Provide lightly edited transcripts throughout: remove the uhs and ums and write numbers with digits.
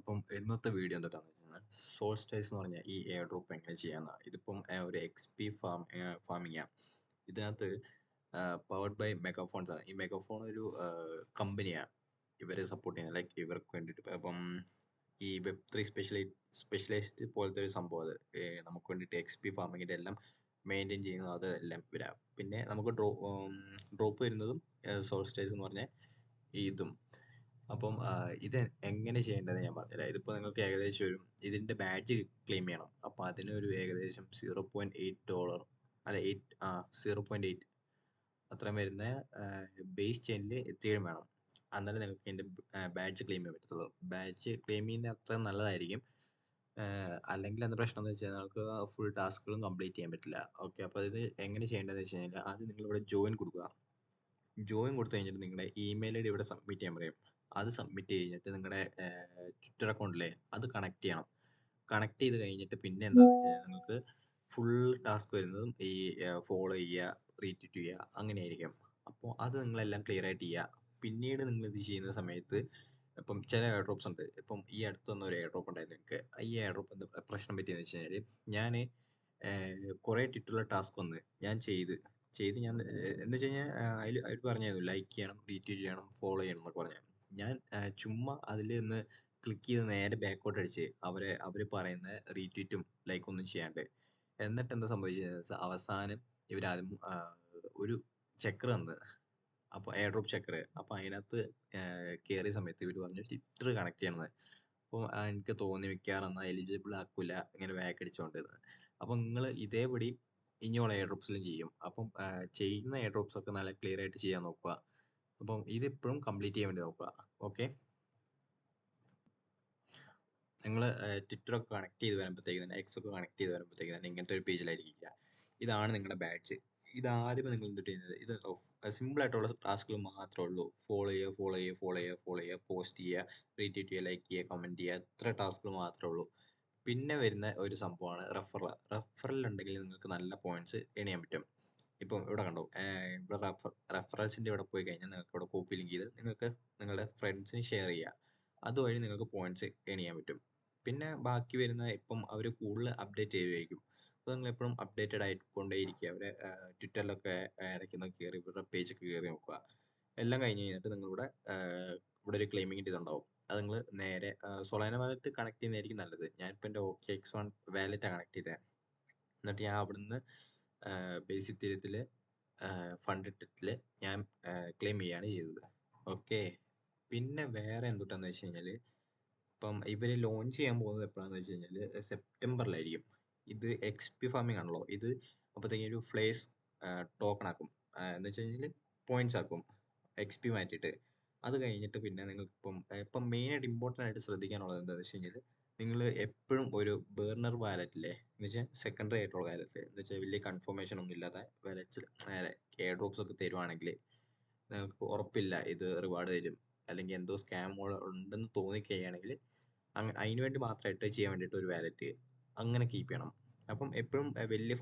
അപ്പം ഇന്നത്തെ വീഡിയോ എന്തുട്ടാന്ന് വെച്ചാൽ സോൾസ്റ്റൈസ് എന്ന് പറഞ്ഞാൽ ഈ എയർ ഡ്രോപ്പ് എങ്ങനെ ചെയ്യാന്ന ഇതിപ്പം ഒരു XP ഫാമിംഗ് ഇതിനകത്ത് പവർഡ് ബൈ മെഗാഫോൺസ് ആണ്. ഈ മെഗാഫോൺ ഒരു കമ്പനിയാണ് ഇവരെ സപ്പോർട്ട് ചെയ്യുന്നത്. ലൈക്ക് ഇവർക്ക് വേണ്ടിയിട്ട് അപ്പം ഈ Web3 സ്പെഷ്യലൈസ്ഡ് പോലത്തെ ഒരു സംഭവം അത് നമുക്ക് വേണ്ടിയിട്ട് XP ഫാമിങ്ങിൻ്റെ എല്ലാം മെയിൻറ്റെയിൻ ചെയ്യുന്നത് അതെല്ലാം ഇവരാ. പിന്നെ നമുക്ക് ഡ്രോപ്പ് വരുന്നതും സോൾസ്റ്റൈസ് എന്ന് പറഞ്ഞ ഇതും. അപ്പം ഇത് എങ്ങനെ ചെയ്യേണ്ടതെന്ന് ഞാൻ പറഞ്ഞുതരാം. ഇതിപ്പോൾ നിങ്ങൾക്ക് ഏകദേശം ഇതിൻ്റെ ബാഡ്ജ് ക്ലെയിം ചെയ്യണം. അപ്പോൾ അതിനൊരു ഏകദേശം $0.8 അല്ല 0.8 അത്രയും വരുന്ന ബേസ് ചെയിനിൽ എത്തിയും വേണം. എന്നാലേ നിങ്ങൾക്ക് ഇതിൻ്റെ ബാഡ്ജ് ക്ലെയിം ചെയ്യാൻ പറ്റത്തുള്ളൂ. ബാഡ്ജ് ക്ലെയിം ചെയ്യുന്നത് അത്ര നല്ലതായിരിക്കും. അല്ലെങ്കിൽ എന്താ പ്രശ്നം എന്ന് വെച്ചാൽ നമുക്ക് ഫുൾ ടാസ്കുകളും കംപ്ലീറ്റ് ചെയ്യാൻ പറ്റില്ല. ഓക്കെ, അപ്പോൾ ഇത് എങ്ങനെ ചെയ്യേണ്ടതെന്ന് വെച്ച് കഴിഞ്ഞാൽ ആദ്യം നിങ്ങളിവിടെ ജോയിൻ കൊടുക്കുക. ജോയിൻ കൊടുത്തു കഴിഞ്ഞിട്ട് നിങ്ങളുടെ ഇമെയിൽ ഐ ഡി ഇവിടെ സബ്മിറ്റ് ചെയ്യാൻ പറയും. അത് സബ്മിറ്റ് കഴിഞ്ഞിട്ട് നിങ്ങളുടെ ട്വിറ്റർ അക്കൗണ്ടിലെ അത് കണക്ട് ചെയ്യണം. കണക്ട് ചെയ്ത് കഴിഞ്ഞിട്ട് പിന്നെ എന്താണെന്ന് വെച്ച് കഴിഞ്ഞാൽ നിങ്ങൾക്ക് ഫുൾ ടാസ്ക് വരുന്നതും ഈ ഫോളോ ചെയ്യുക, റീട്വീറ്റ് ചെയ്യുക, അങ്ങനെയായിരിക്കും. അപ്പോൾ അത് നിങ്ങളെല്ലാം ക്ലിയർ ആയിട്ട് ചെയ്യുക. പിന്നീട് നിങ്ങൾ ഇത് ചെയ്യുന്ന സമയത്ത് ഇപ്പം ചില എയർ ഡ്രോപ്സ് ഉണ്ട്. ഇപ്പം ഈ അടുത്തൊന്നും ഒരു എയർ ഡ്രോപ്പ് ഉണ്ടായിരുന്നു എനിക്ക്. ഈ എയർ ഡ്രോപ്പ് എന്താ പ്രശ്നം പറ്റിയെന്ന് വെച്ച് കഴിഞ്ഞാൽ ഞാൻ കുറേ ട്വിറ്ററിലെ ടാസ്ക് വന്ന് ഞാൻ ചെയ്ത് ഞാൻ എന്ന് വെച്ച് കഴിഞ്ഞാൽ അതിൽ പറഞ്ഞായിരുന്നു ലൈക്ക് ചെയ്യണം, റീട്വീറ്റ് ചെയ്യണം, ഫോളോ ചെയ്യണം എന്നൊക്കെ പറഞ്ഞു. ഞാൻ ചുമ്മാ അതിൽ ഒന്ന് ക്ലിക്ക് ചെയ്ത് നേരെ ബാക്കോട്ട് അടിച്ച് അവർ പറയുന്ന റീട്വീറ്റും ലൈക്കും ഒന്നും ചെയ്യാണ്ട്. എന്നിട്ട് എന്താ സംഭവിച്ചത് അവസാനം ഇവരാദ്യം ഒരു ചെക്കർ തന്ന്. അപ്പോൾ എയർ ഡ്രോപ്പ് ചെക്കർ. അപ്പോൾ അതിനകത്ത് കയറിയ സമയത്ത് ഇവർ പറഞ്ഞു ട്വിറ്റർ കണക്ട് ചെയ്യണമെന്ന്. അപ്പോൾ എനിക്ക് തോന്നി മിക്കവാറും എന്നാൽ എലിജിബിൾ ആക്കില്ല ഇങ്ങനെ ബാക്ക് അടിച്ചുകൊണ്ടിരുന്നത്. അപ്പം നിങ്ങൾ ഇതേപടി ഇനിയുള്ള എയർ ഡ്രോപ്സിലും ചെയ്യും. അപ്പം ചെയ്യുന്ന എയർ ഡ്രോപ്സ് ഒക്കെ നല്ല ക്ലിയർ ആയിട്ട് ചെയ്യാൻ നോക്കുക. അപ്പം ഇതിപ്പോഴും കംപ്ലീറ്റ് ചെയ്യാൻ വേണ്ടി നോക്കുക. ഓക്കെ, നിങ്ങൾ ട്വിറ്ററൊക്കെ കണക്ട് ചെയ്ത് വരുമ്പോഴത്തേക്ക് തന്നെ എക്സ് ഒക്കെ കണക്ട് ചെയ്ത് വരുമ്പോഴത്തേക്ക് തന്നെ ഇങ്ങനത്തെ ഒരു പേജിലായിരിക്കില്ല. ഇതാണ് നിങ്ങളുടെ ബാഡ്ജ്. ഇതാദ്യമേ നിങ്ങൾ എന്ത് ചെയ്യുന്നത്, ഇത് സിമ്പിൾ ആയിട്ടുള്ള ടാസ്കുകൾ മാത്രമേ ഉള്ളൂ. ഫോളോ ചെയ്യുക, ഫോളോ ചെയ്യുക, ഫോളോ ചെയ്യുക, ഫോളോ ചെയ്യുക, പോസ്റ്റ് ചെയ്യുക, റീട്വീറ്റ് ചെയ്യുക, ലൈക്ക് ചെയ്യുക, കമൻറ്റ് ചെയ്യുക, ഇത്ര ടാസ്കുകൾ മാത്രമേ ഉള്ളൂ. പിന്നെ വരുന്ന ഒരു സംഭവമാണ് റെഫറൽ ഉണ്ടെങ്കിൽ നിങ്ങൾക്ക് നല്ല പോയിന്റ്സ് എണിയാൻ പറ്റും. ഇപ്പം ഇവിടെ കണ്ടോ, ഇവിടെ റെഫറൻസിൻ്റെ ഇവിടെ പോയി കഴിഞ്ഞാൽ നിങ്ങൾക്ക് ഇവിടെ കോപ്പി ലിങ്ക് ചെയ്ത് നിങ്ങൾക്ക് നിങ്ങളുടെ ഫ്രണ്ട്സിന് ഷെയർ ചെയ്യുക. അതുവഴി നിങ്ങൾക്ക് പോയിന്റ്സ് എണിയാൻ പറ്റും. പിന്നെ ബാക്കി വരുന്ന ഇപ്പം അവർ കൂടുതൽ അപ്ഡേറ്റ് ചെയ്യുമായിരിക്കും. അപ്പോൾ നിങ്ങൾ എപ്പോഴും അപ്ഡേറ്റഡ് ആയിക്കൊണ്ടേയിരിക്കുക. അവരെ ട്വിറ്ററിലൊക്കെ ഇടയ്ക്കൊന്ന് കയറി ഇവരുടെ പേജൊക്കെ കയറി നോക്കുക. എല്ലാം കഴിഞ്ഞ് കഴിഞ്ഞിട്ട് നിങ്ങളിവിടെ ഇവിടെ ഒരു ക്ലെയിമിങ്ങിൻ്റെ ഇതുണ്ടാവും. അത് നിങ്ങൾ നേരെ സൊളാന വാലറ്റ് കണക്ട് ചെയ്യുന്നതായിരിക്കും നല്ലത്. ഞാനിപ്പോൾ എൻ്റെ OKX1 വാലറ്റാണ് കണക്ട് ചെയ്തത്. എന്നിട്ട് ഞാൻ അവിടുന്ന് ബേസ് ഇത്തരത്തിൽ ഫണ്ട് ഇട്ടിട്ടിൽ ഞാൻ ക്ലെയിം ചെയ്യുകയാണ് ചെയ്തത്. ഓക്കെ, പിന്നെ വേറെ എന്തുട്ടാന്ന് വെച്ച് കഴിഞ്ഞാൽ ഇപ്പം ഇവർ ലോഞ്ച് ചെയ്യാൻ പോകുന്നത് എപ്പോഴാണെന്ന് വെച്ച് കഴിഞ്ഞാൽ സെപ്റ്റംബറിലായിരിക്കും. ഇത് XP ഫാമിംഗ് ആണല്ലോ ഇത്. അപ്പോഴത്തേക്കും ഒരു ഫ്ലേസ് ടോക്കൺ ആക്കും. എന്ന് വെച്ച് കഴിഞ്ഞാൽ പോയിന്റ്സ് ആക്കും XP മാറ്റിയിട്ട്. അത് കഴിഞ്ഞിട്ട് പിന്നെ നിങ്ങൾക്ക് ഇപ്പം മെയിനായിട്ട് ഇമ്പോർട്ടൻ്റ് ആയിട്ട് ശ്രദ്ധിക്കാനുള്ളത് എന്താണെന്ന് വെച്ച് കഴിഞ്ഞാൽ നിങ്ങൾ എപ്പോഴും ഒരു ബേർണർ വാലറ്റില്ലേ, എന്ന് വെച്ചാൽ സെക്കൻഡറി ആയിട്ടുള്ള വാലറ്റ്, എന്ന് വെച്ചാൽ വലിയ കൺഫർമേഷൻ ഒന്നും ഇല്ലാത്ത വാലറ്റ്സിൽ എയർ ഡ്രോപ്സ് ഒക്കെ തരുവാണെങ്കിൽ നിങ്ങൾക്ക് ഉറപ്പില്ല ഇത് റിവാർഡ് തരും അല്ലെങ്കിൽ എന്തോ സ്കാം ഉണ്ടെന്ന് തോന്നിക്കഴിയുകയാണെങ്കിൽ അതിന് വേണ്ടി മാത്രമായിട്ട് ചെയ്യാൻ വേണ്ടിയിട്ട് ഒരു വാലറ്റ് അങ്ങനെ കീപ്പ് ചെയ്യണം. അപ്പം എപ്പോഴും വലിയ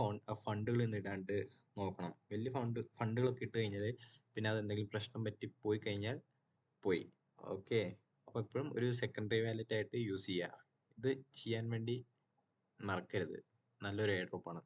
ഫണ്ടുകൾ ഒന്നും ഇടാണ്ട് നോക്കണം. വലിയ ഫണ്ടുകളൊക്കെ ഇട്ട് കഴിഞ്ഞാൽ പിന്നെ അത് എന്തെങ്കിലും പ്രശ്നം പറ്റി പോയി കഴിഞ്ഞാൽ പോയി. ഓക്കെ, അപ്പോൾ എപ്പോഴും ഒരു സെക്കൻഡറി വാലറ്റ് ആയിട്ട് യൂസ് ചെയ്യുക. ഇത് ചെയ്യാൻ വേണ്ടി മറക്കരുത്. നല്ലൊരു എയർ ഡ്രോപ്പാണ്.